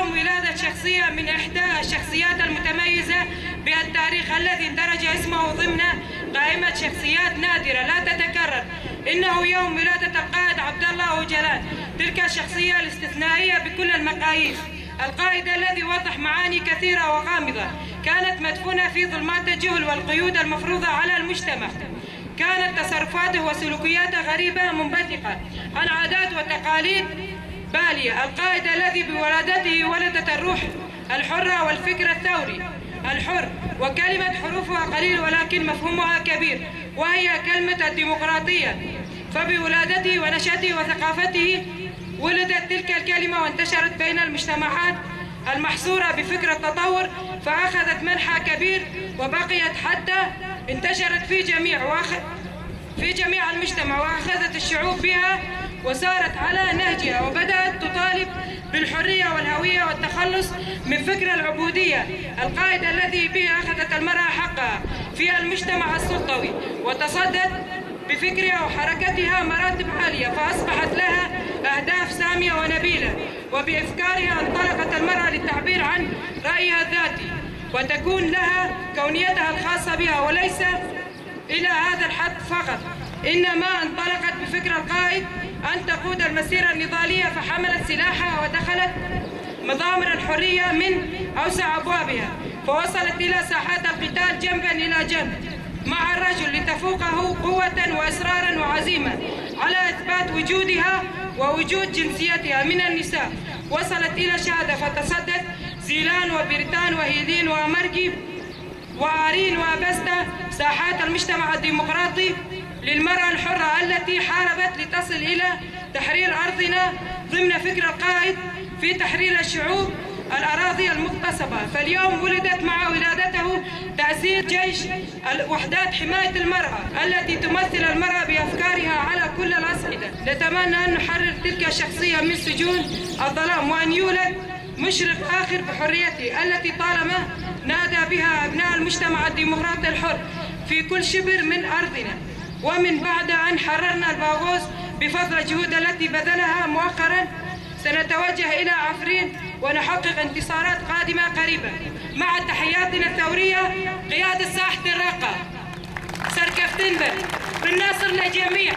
يوم ولادة شخصية من إحدى الشخصيات المتميزة بالتاريخ الذي اندرج اسمه ضمن قائمة شخصيات نادرة لا تتكرر. إنه يوم ولادة القائد عبد الله أوجلان، تلك الشخصية الاستثنائية بكل المقاييس، القائد الذي وضح معاني كثيرة وغامضة كانت مدفونة في ظلمات الجهل والقيود المفروضة على المجتمع. كانت تصرفاته وسلوكياته غريبة منبثقة عن عادات وتقاليد بالية. القائد الذي بولادته ولدت الروح الحرة والفكر الثوري الحر، وكلمة حروفها قليل ولكن مفهومها كبير، وهي كلمة الديمقراطية. فبولادته ونشأته وثقافته ولدت تلك الكلمة وانتشرت بين المجتمعات المحصورة بفكر التطور، فأخذت منحى كبير وبقيت حتى انتشرت في جميع المجتمع، وأخذت الشعوب بها وسارت على نهجها، وبدأت تطالب بالحرية والهوية والتخلص من فكر العبودية. القائد الذي به أخذت المرأة حقها في المجتمع السلطوي، وتصدت بفكرها وحركتها مراتب عالية، فأصبحت لها أهداف سامية ونبيلة، وبإفكارها انطلقت المرأة للتعبير عن رأيها الذاتي وتكون لها كونيتها الخاصة بها، وليس إلى هذا الحد فقط، إنما انطلقت بفكر القائد أن تقود المسيرة النضالية، فحملت سلاحها ودخلت مضامر الحرية من أوسع أبوابها، فوصلت إلى ساحات القتال جنبا إلى جنب مع الرجل لتفوقه قوة وإصرارا وعزيمة على إثبات وجودها ووجود جنسيتها من النساء. وصلت إلى شهادة فتصدت زيلان وبريتان وهيدين ومرقي وآرين وأبستا ساحات المجتمع الديمقراطي للمرأة الحرة التي حاربت لتصل إلى تحرير أرضنا ضمن فكر القائد في تحرير الشعوب الأراضي المغتصبة. فاليوم ولدت مع ولادته تأسيس جيش وحدات حماية المرأة التي تمثل المرأة بأفكارها على كل الأصعدة. نتمنى أن نحرر تلك الشخصية من سجون الظلام، وأن يولد مشرق آخر بحريته التي طالما نادى بها أبناء المجتمع الديمقراطي الحر في كل شبر من أرضنا. ومن بعد أن حررنا الباغوز بفضل الجهود التي بذلها مؤخرا، سنتوجه إلى عفرين ونحقق انتصارات قادمة قريبة. مع تحياتنا الثورية قيادة ساحة الرقة سركفتنبر بالناصر للجميع.